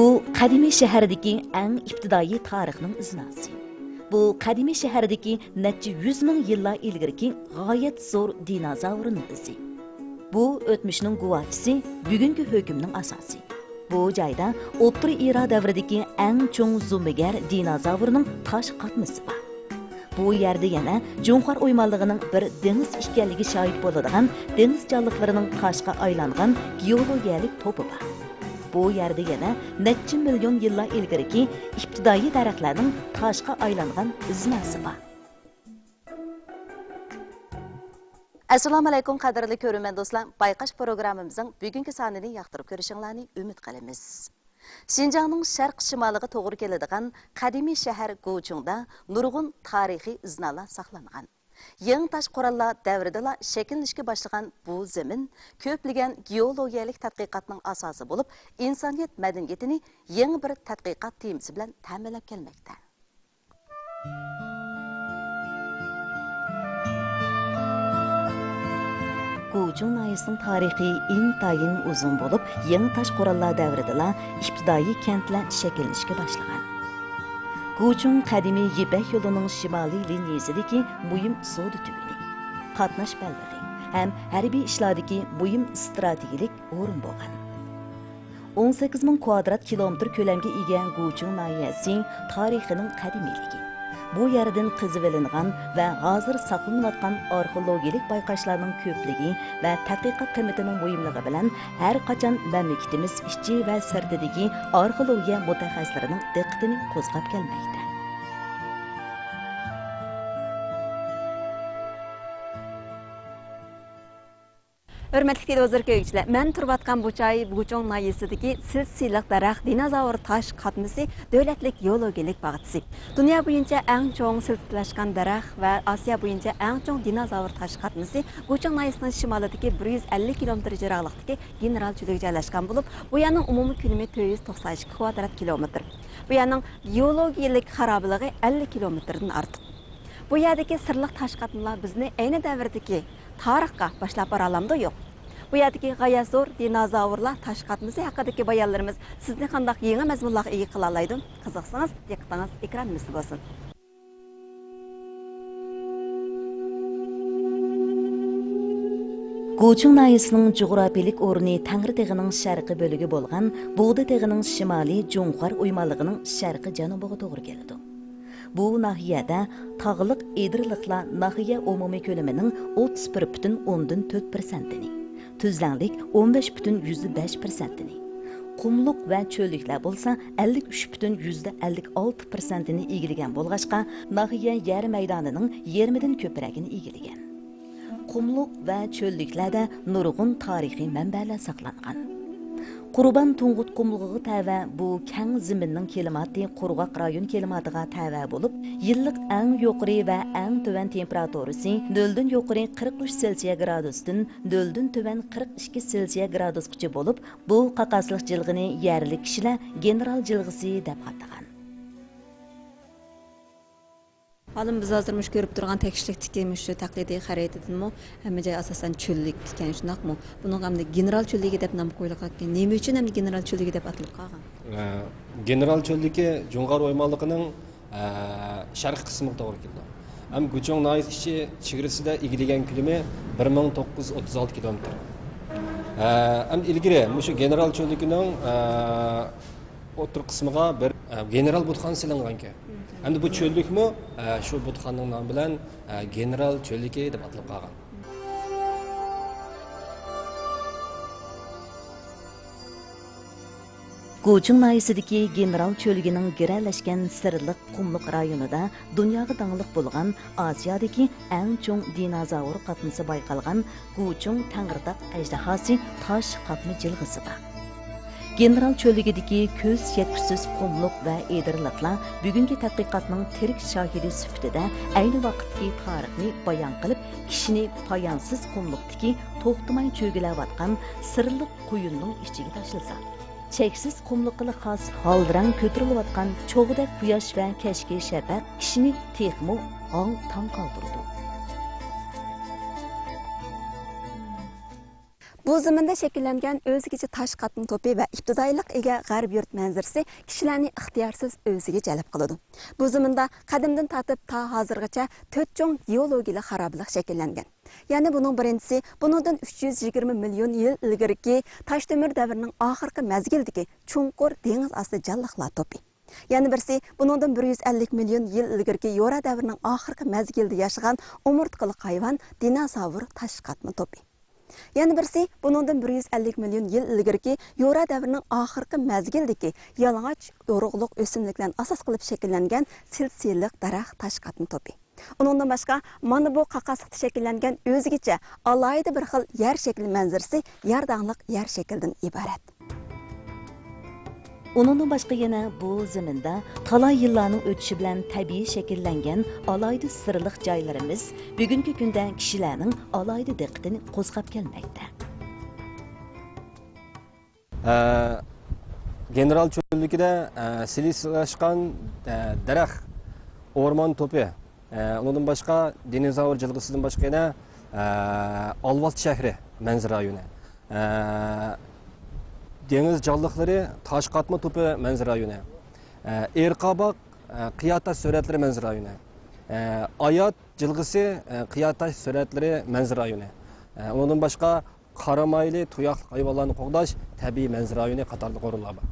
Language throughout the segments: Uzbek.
Bu qadimiy shahardagi eng ibtidoiy tarixning iznasi. Bu qadimiy shahardagi necha 100 ming yillar ilgirki g'oyat zo'r dinozavrning izi. Bu o'tmishning guvohchisi, bugungi hukmning asosi. Bu joyda O'rta Iro davridagi eng cho'ng zumbigar dinozavrning tosh qatmisi bor. Bu yerda yana Jo'nxar o'ymonligining bir dengiz ekanligi shohid bo'ladigan dengiz jonliqlarining toshga aylangan geologiyalik to'pi bor. Bu yerda yana necha million yillar ilgirki ibtidoiy daraxtlarning toshga aylangan iznasi bor. Assalomu alaykum qadrli ko'ruvchi do'stlar. Bayqash programmamizning bugungi sonini yoqtirib ko'rishinglarni umid qilamiz. Şinjanның şərq şimaliga to'g'ri keladigan qadimiy shahar Gochungda nurg'un tarixiy iznalar saqlangan. Yangi tosh qurollar davridala shakllanishga boshlagan bu zamin ko'plagan geologiyalik tadqiqotning asosi bo'lib, insoniyat madaniyatini yangi bir tadqiqot temasi bilan ta'minlab kelmoqda. Gochung noyisining tarixi intayin uzun bo'lib, yangi tosh qurollar davridala ibtidoiy kentlar shakllanishga boshlagan. Gochung qadimiy Yipak yo'lining shimoliy liniyasidagi muhim savdo tuguni, qatnash ballig'i ham harbiy ishlardagi muhim strategik o'rin bo'lgan. 18 ming kvadrat kilometr ko'lamga ega Gochung noyisi tarixining qadimiyligi, bu yerdan qizivilingan va hozir saqlanayotgan arxeologik bayqashlarning ko'pligi va tadqiqot qiymatining muhimligi bilan har qachon mamlakatimiz ichi va sirtidagi arxeologiya mutaxassislarining diqqatini qo'zg'ab kelmoqda. Hörmətli televizor ko'ruvchilar, men turib atgan bu joy Gochung noyisidagi silsilah daraxt dinozavr tosh qatmisi davlatlik geologiyalik bog'chisi. Dunyo bo'yicha eng cho'ng silsilashgan daraxt va Osiyo bo'yicha eng cho'ng dinozavr tosh qatmisi Gochung noyisining shimolidagi 150 kilometr jiroqlikdagi general cho'liga joylashgan bo'lib, bu yerning umumiy ko'lami 492 kvadrat kilometr. Bu yerning geologiyalik xarobaligi 50 kilometrdan ortiq. Bu yerdagi sirliq tosh qatmlar bizni ayni davrdagi tarixga boshlab bora olamdi yo'q. Bu yerdagi g'oyat zo'r dinozavrlar tosh qatmasi haqidagi bayonlarimiz sizni qanday yangi mazmunlarga ega qila oladi? Qiziqsangiz, diqqatingiz ekranimizda bo'lsin. Gochung noyisining jug'rofiylik o'rni Tangri teg'ining sharqiy bo'ligi bo'lgan Bo'g'da teg'ining shimoliy Jo'nxar o'ymonligining sharqiy janubiga to'g'ri keladi. Bu nahiyada tog'liq edirliqlar nahiya umumiy ko'lamining 31,4%ni, tuzlanlik 15,5%ni, qumluq va cho'lliklar bo'lsa 53,56%ni egillagan bo'lg'achqa, nahiya yer maydonining yarmidan ko'pragini egillagan. Qumluq va cho'lliklarda nurg'un tarixiy manbalar saqlangan. Qurban Tungut qumlug'iga tava bu keng zaminning klimati qurg'oq rayon klimatiga tava bo'lib, yillik eng yuqori va eng tuvan temperaturasi 0 dan yuqori 43 selsiya gradusdan 0 dan tuvan 42 selsiya gradusgacha bo'lib, bu qaqasliq jilg'ini yerlik kishilar general jilg'isi deb atagan. Halim biz hozir mush ko'rib turgan tekishlikdagi shu taqlidiy xaritadimi hamma joy asosan cho'llik ekan, shundaqmi? Buning hamda general cho'lligi deb nom qo'yilgan. Nima uchun ham general cho'lligi deb atalib qolgan? General cho'lligi Jo'nxar o'ymonligining sharq qismiga to'g'ri keldi. Ham Gochung noyisi chegarasida egillagan ko'lami 1936 kilometr. Ham ilgari shu general cho'lligining o'tir qismiga bir general butxon silingan ekan. Endi bu cho'llikmi shu butxonning nomi bilan general cho'lligi deb atalib qolgan. Gochung noyisidagi general cho'lligining giralashgan sirliq qumliq rayonida dunyoga tangliq bo'lgan Osiyodagi eng cho'ng dinozavr qatmisi bayqalgan Gochung Tangritaq ajdahosi tosh qatmi jilg'isi bor. General cho'lligidagi ko'z yetkusiz qumluq va edirliqlar bugungi tadqiqotning tirik shohidi sifatida ayni vaqtdagi tarixni bayon qilib, kishini poyonsiz qumluqdagi to'xtamay cho'gilayotgan sirliq quyunning ichiga tashlasa, cheksiz qumliqqa xos holdirang ko'tarilayotgan cho'g'dak quyosh va kashki shafaq kishini texmo ong tong qoldirdi. Bu zaminda shakllangan o'zgacha tosh qatm to'pi va ibtidoiylik ega g'arb yurt manzarasi kishilarni ixtiyorsiz o'ziga jalb qiladi. Bu zaminda qadimdan tortib ta hozirgacha 4 cho'ng geologik xaroblik shakllangan. Ya'ni buning birinchisi buningdan 320 million yil ilgariki Toshtemir davrining oxirgi mazgildagi chunqur dengiz osti jonliqlar to'pi. Yana birisi buningdan 150 million yil ilgariki Yo'ra davrining oxirgi mazgilda yashagan umurtqali hayvon dinozavr tosh qatm to'pi. Yana birisi buningdan 150 million yil ilgariki Yo'ra davrining oxirgi mazgildagi yalang'och yorug'liq o'simliklarni asos qilib shakllangan silsilik daraxt tosh qatm to'pi. Uningdan boshqa mana bu qaqasliqda shakllangan o'zgacha alohida bir xil yer shakli manzarasi yardanglik yer shaklidan iborat. Onundan başqa yana bu zaminda talay yıllarning o'tishi bilan tabiiy shakllangan alayda sirliq joylarimiz bugungi kunda kishilarning alayda diqqatini qo'zg'ab kelmoqda. General cho'lligida silislashgan daraxt, o'rmon to'pi, undan boshqa dinozavr jilg'isidan boshqa yana Alvat shahri manzara rayoni. Deniz canlıqları taş katma topu manzara rayonu. Erqabaq qiyataş suratları manzara rayonu. Ayat jilg'isi qiyataş suratları manzara rayonu. Ondan başqa qaramayli tuyaqlı hayvanlarni qo'g'dash tabiiy manzara rayoni qatorliq o'rinlar bor.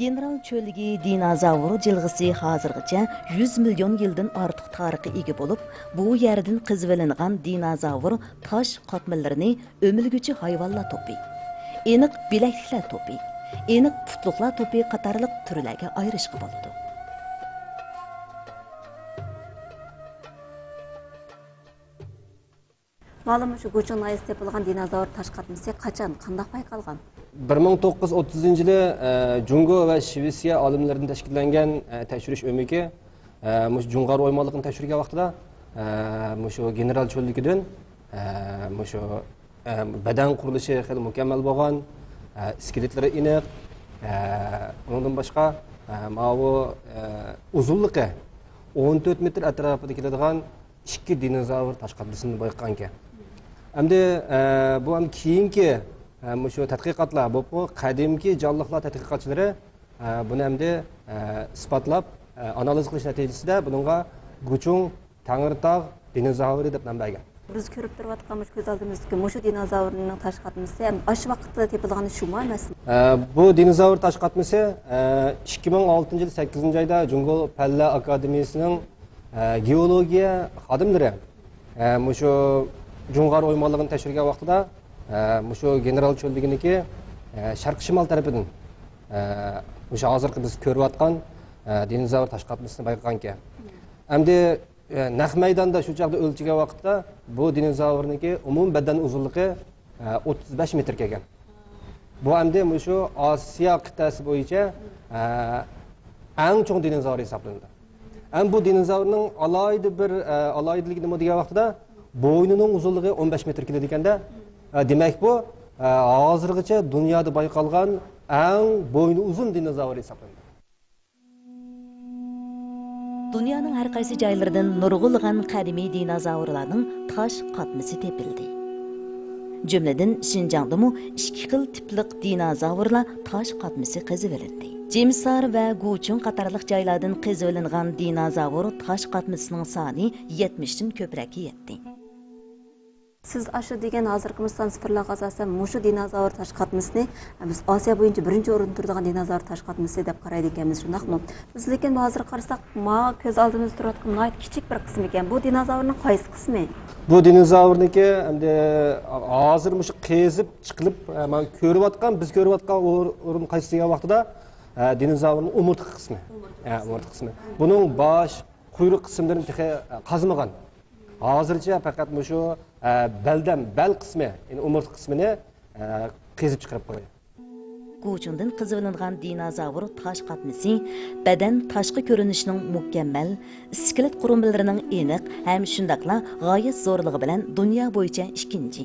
General cho'lligi dinozavr jilg'isi hozirgacha 100 million yildan ortiq tarixga ega bo'lib, bu yerdan qizivilingan dinozavr tosh qatmallarini o'milguchi hayvonlar to'pi, aniq bilakliklar to'pi, aniq putliqlar to'pi qatorliq turlarga ayirishga bo'ladi. Ma'lum shu Go'chon noyasida topilgan dinozavr tosh qatmasi qachon, qanday payqalgan? 1930-yili Jungo va Shvetsiya olimlaridan tashkillangan tekshirish o'miki Jungar o'ymonliqini tekshirgan vaqtida shu general cho'lligidan shu badan qurilishi xil mukammal bo'lgan, skeletlari aniq, undan boshqa bu uzunligi 14 metr atrofida keladigan 2 dinozavr tosh qatmasini bayqagan ekan. Endi bu ham keyingi shu tadqiqotlar bu qadimki jonliqlar tadqiqotchilari buni endi isbotlab analiz qilish natijasida bunga Go'chon Tangirtog' dinozavri deb nom bergan. Biz ko'rib turayotgan ko'z oldimizda shu dinozavrning tosh qatmasi o'sha vaqtda topilgani shumi emasmi? Bu dinozavr tosh qatmasi 2006-yil 8-oyda Jungo Palla akademiyasining geologiya xodimlari shu Jungar o'ymonligini tekshirgan vaqtida shu general cho'lliginiki sharq shimol tarafidan o'sha hozirgi biz ko'rayotgan dinozavr tosh qatmasini bayqagan ekan. Endi naq maydonda shu chaqda o'lchagan vaqtda bu dinozavrniki umum badan uzunligi 35 metr kelgan. Bu endi shu Osiyo qit'asi bo'yicha eng cho'ng dinozavr hisoblanadi. Bu dinozavrning alohida bir alohidaligini nima degan vaqtida bo'ynining uzunligi 15 metr keladi ekanda, demak bu hozirgacha dunyoda bayqalgan eng bo'yni uzun dinozavr hisoblanadi. Dunyoning har qaysi joylaridan nurg'ulg'an qadimiy dinozavrlarning tosh qatmasi topildi. Jumladan Xinjiangdami 2 xil tiplik dinozavrlar tosh qatmasi qazivildi. Jemsar va Go'chon qatorliq joylardan qazivilingan dinozavr tosh qatmasining soni 70 dan ko'proq yetdi. Siz ashu degan hozirgi mustamsifirlarga asosan mushu dinozavr tosh qatmasini biz Osiyo bo'yicha birinchi o'rinda turadigan dinozavr tosh qatmasi deb qaraydi ekanmiz, shundaqmi? Biz lekin hozir qarasak, ko'z oldimizda turadigan kichik bir qismi ekan. Bu dinozavrning qaysi qismi? Bu dinozavrniki endi hozir shu qezib chiqilib ko'rayotgan, biz ko'rayotgan o'rin qaysi degan vaqtida dinozavrning umurtqa qismi. Umurtqa qismi. Buning bosh, quyruq qismlarini qazmagan. Hozircha faqat shu bel qismi, ya'ni umurtqa qismini qezib chiqarib qo'ygan. Go'chondan qizivilingan dinozavr tosh qatmasi badan tashqi ko'rinishining mukammal, iskelet qurilmalarining aniq ham shundaqla g'oyat zo'rligi bilan dunyo bo'yicha 2-chi,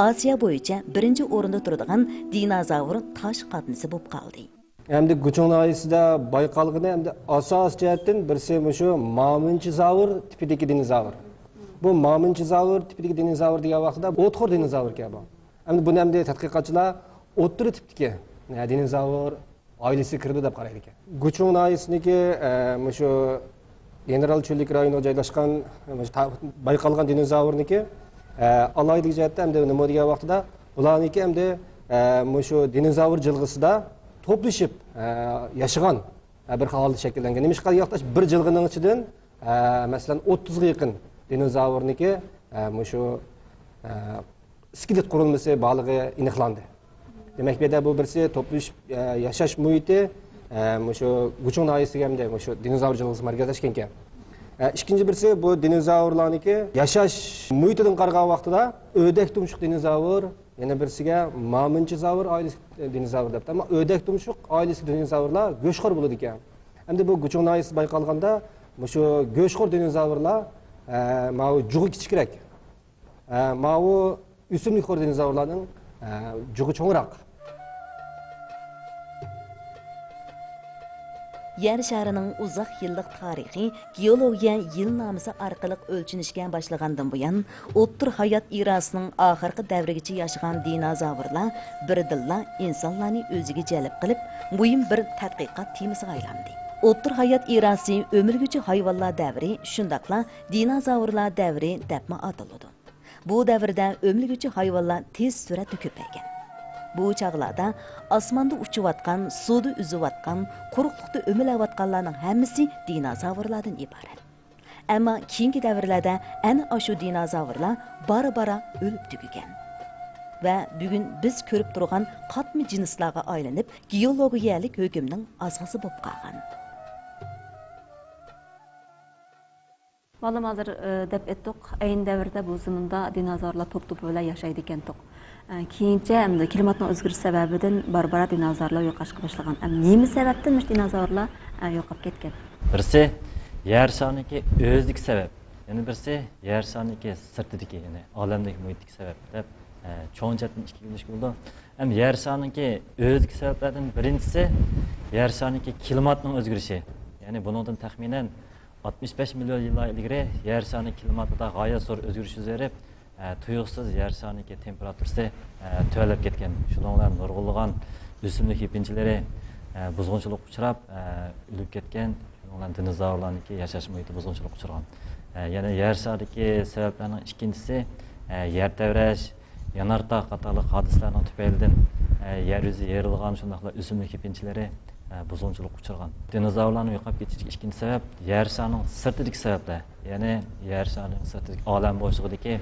Osiyo bo'yicha 1-chi o'rinda turadigan dinozavr tosh qatmasi bo'lib qoldi. Endi Go'chon noyasida bayqalgani endi asos jihatdan birisi shu Mamunchi zavr tipidagi dinozavr. bu mamunchi zavr tipidagi dinozavr degan vaqtida o'txo'r dinozavr ekan bu. Endi buni ham tadqiqotchilar o'ttiri tipdagi dinozavr oilasi kirdi deb qaraydi ekan. Guchong noyasiniki shu general cho'llik rayonida joylashgan bayqalgan dinozavrniki alohida jihatda hamda nima degan vaqtida ularniki hamda shu dinozavr jilg'isida to'plashib yashagan bir holat shakllangan. Nima ishqa yoqda bir jilg'ining ichidan masalan 30 ga yaqin dinozavrniki shu iskelet qurilmasi borligi aniqlandi. Demak, bu yerda bu birisi to'plashib yashash muhiti shu Guchong noyasiga hamda shu dinozavr jilg'isi markazlashgan ekan. İkinci birisi bu dinozavrlarniki yashash muhitidan qaragan vaqtida o'dak tumshuq dinozavr, yana birisiga mamunchi zavr oilasi dinozavr debdi. Ammo o'dak tumshuq oilasi dinozavrlar go'shxo'r bo'ladi ekan. Endi bu Guchong noyasi bayqalganda shu go'shxo'r dinozavrlar mau jug'i kichikroq. Mau o'simlikxo'r dinozavrlarning jug'i cho'ngroq. Yer sharining uzoq yillik tarixi geologiya yilnomasi orqali o'lchanishga boshlagandan buyon o'ttir hayot erasining oxirgi davrigacha yashagan dinozavrlar birdilla insonlarni o'ziga jalb qilib, muhim bir tadqiqot temasiga aylandi. O'ttir hayot erasi o'milguchi hayvonlar davri, shundaqla dinozavrlar davri debmi ataladi. Bu davrda o'milguchi hayvonlar tez suratda ko'paygan. Bu chaqlarda osmonda uchayotgan, suvda uzayotgan, quruqlikda o'milayotganlarning hammasi dinozavrlardan iborat. Ammo keyingi davrlarda ana shu dinozavrlar bora-bora o'lib tugagan. Va bugun biz ko'rib turgan qatmi jinslarga aylanib, geologiyalik hukmning asosiy bo'lib qolgan. Malum hazır deb etdik, ayni davrda bu zaminda dinozavrlar top-top bo'lib yashaydi ekan. Keyincha hamda klimatning o'zgarishi sababidan barbara dinozavrlar yo'qolishga boshlagan. Nima sababdan dinozavrlar yo'qolib ketgan? Birisi yer soniki o'zlik sabab, yana birisi yer soniki sirtidagi, ya'ni olamdagi muhitdagi sabab deb cho'ng jihatdan ikki bo'lish bo'ldi. Ham yer soniki o'zlik sabablardan birinchisi yer soniki klimatning o'zgarishi. Ya'ni buningdan taxminan 65 milyon yillar ilgari yer soni klimatida g'oyat zo'r o'zgarish yuz berib, tuyuqsiz yer soniki temperaturasi tuvalab ketgan. Shuningdek nurg'unlagan o'simlik yepinchilari buzg'unchilik uchrab o'lib ketgan. Shuningdek dinozavrlarniki yashash muhiti buzg'unchilik uchragan. Yana yer sonidagi sabablarning ikkinchisi yer tavrash, yanartaq qatorli hodisalarning tufaylidan yer yuzi yerilgan, shundaqla o'simlik yepinchilari buzg'unchilik uchragan. Dinozavrlarning yo'qolib ketishiga ikkinchi sabab yer sonining sirtidagi sabablar. Ya'ni yer sonining sirtidagi olam bo'shlig'idagi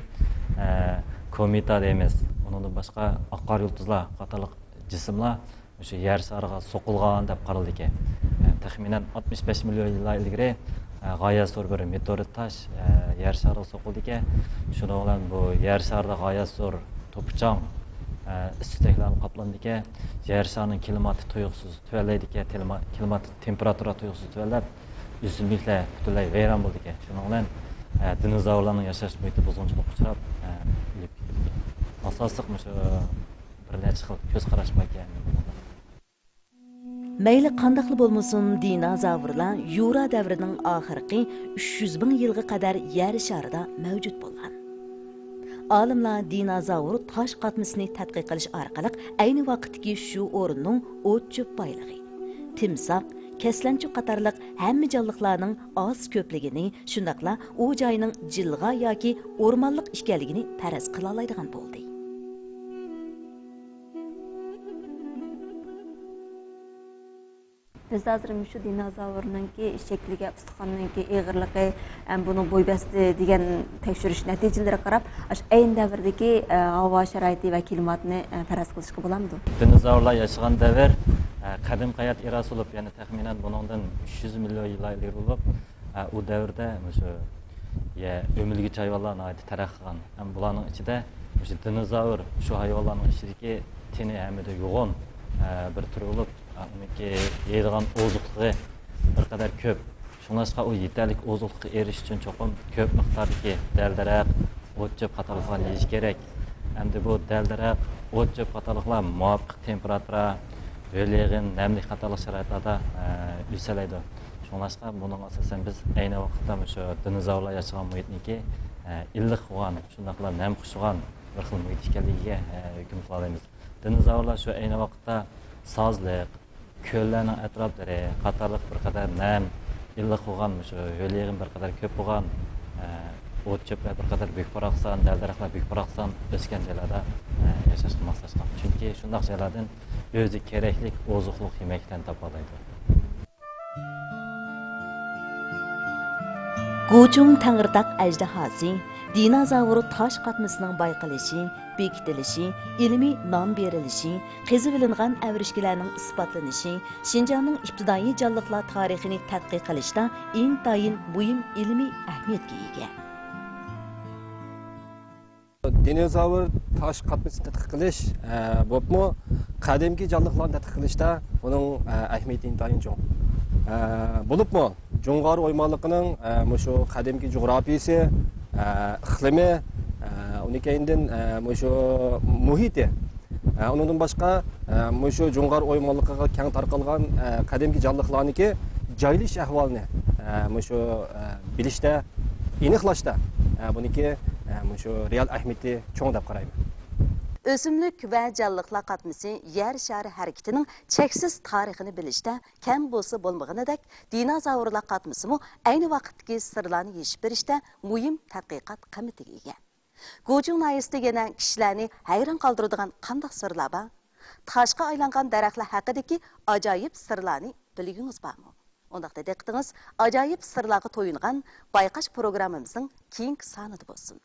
kometa deymiz. Undan boshqa oqar yulduzlar qatorli jismlar o'sha yer sariga so'qilgan deb qaraldi ekan. Taxminan 65 million yillar ilgari g'oyat zo'r bir meteorit tosh yer shariga so'qildi ekan. Shuning bilan bu yer sharida g'oyat zo'r to'pichon issiqliklarni qoplandi ekan. Yer sharining klimati tuyuqsiz tuvallaydi ekan, klimat temperatura tuyuqsiz tuvallab, o'simliklar butunlay vayron bo'ldi ekan. Shuning bilan dinozavrlarning yashash muhiti buzg'unchilik uchrab o'lib ketdi. Asosiy shu bir necha xil ko'z qarash bor ekan. Mayli qandaqli bo'lmasin, dinozavrlar Yura davrining oxirgi 300 ming yilga qadar yer sharida mavjud bo'lgan. Olimlar dinozavr tosh qatmisini tadqiq qilish orqali ayni vaqtdagi shu o'rinning o't-cho'p boyligi, timsoq, kaslanchi qatorliq hamma jonliqlarning oz ko'pligini, shundaqla u joyning jilg'a yoki o'rmonliq ekanligini faraz qila oladigan bo'ldi. Biz hozir shu dinozavrninki shakliga, ustixonninki ig'irligi, buni bo'y basti degan tekshirish natijalariga qarab, ayni davrdagi havo sharoiti va klimatni faraz qilishga bo'ladimi? Dinozavrlar yashagan davr qadim hayot erasi bo'lib, ya'ni taxminan buningdan 300 million yillar ilgari bo'lib, u davrda o'sha o'milgich hayvonlar taraqqigan. Ham bularning ichida o'sha dinozavr shu hayvonlarning ichidagi teni hamida yo'g'on bir tur bo'lib, uniki yeydigan oziqligi bir qadar ko'p. Shuningdek, u yetarli oziqlikka erishish uchun cho'qim ko'p miqdordagi dal-daraq, o't-cho'p qatorliqlar yeyish kerak. Hamda bu dal-daraq, o't-cho'p qatorliqlar muvofiq temperatura, yog'in, namlik qatorliq sharoitlarda o'salaydi. Shuningdek, buning asosan biz ayni vaqtda shu dinozavrlar yashagan muhitniki illiq bo'lgan, shundaqla nam xushgan bir xil muhit ekanligiga hukm qila olamiz. Dinozavrlar shu ayni vaqtda sozliq, ko'llarning atroflari qatorliq bir qadar nam, illiq bo'lgan shu yo'l-yig'in bir qadar ko'p bo'lgan o't cho'plar bir qadar buyuk paraqsan, dal-daraxtlar buyuk paraqsan o'sgan joylarda yashashga moslashgan. Chunki shundaq joylardan o'zi kerakli oziqlik yemaklarni topa oladi. Guchung Tangirtaq ajdahosi dinozavr tosh qatmisining bayqalishi, bekitilishi, ilmiy nom berilishi, qezib ilingan avrishkilarning isbotlanishi, Şinjanning ibtidoiy jonliqlar tarixini tadqiq qilishda intayin muhim ilmiy ahamiyatga ega. Dinozavr tosh qatmisini tadqiq qilish bo'pmi qadimgi jonliqlarni tadqiq qilishda uning ahamiyati intayin cho'ng. Bo'libmi Jo'ng'or o'ymonligining shu qadimgi jo'grafiyasi, iqlimi, undan keyin shu muhiti, undan boshqa shu Jo'ng'or o'ymonligiga keng tarqalgan qadimgi jonliqlarniki joylash ahvolini shu bilishda, aniqlashda buniki shu real ahamiyati cho'ng deb qarayman. O'simlik va jonliqlar qatmisi yer shari harakatining cheksiz tarixini bilishda kam bo'lsa bo'lmaganidek, dinozavrlar qatmisimi ayni vaqtdagi sirlarni yechib berishda muhim tadqiqot qimatiga ega. Guchung noyasida yana kishilarni hayron qoldiradigan qanday sirlar bor? Toshga aylangan daraxtlar haqidagi ajoyib sirlarni bilgingiz bormi? Undaqda diqqatingiz ajoyib sirlarga to'yingan bayqash programmamizning keyingi sonida bo'lsin.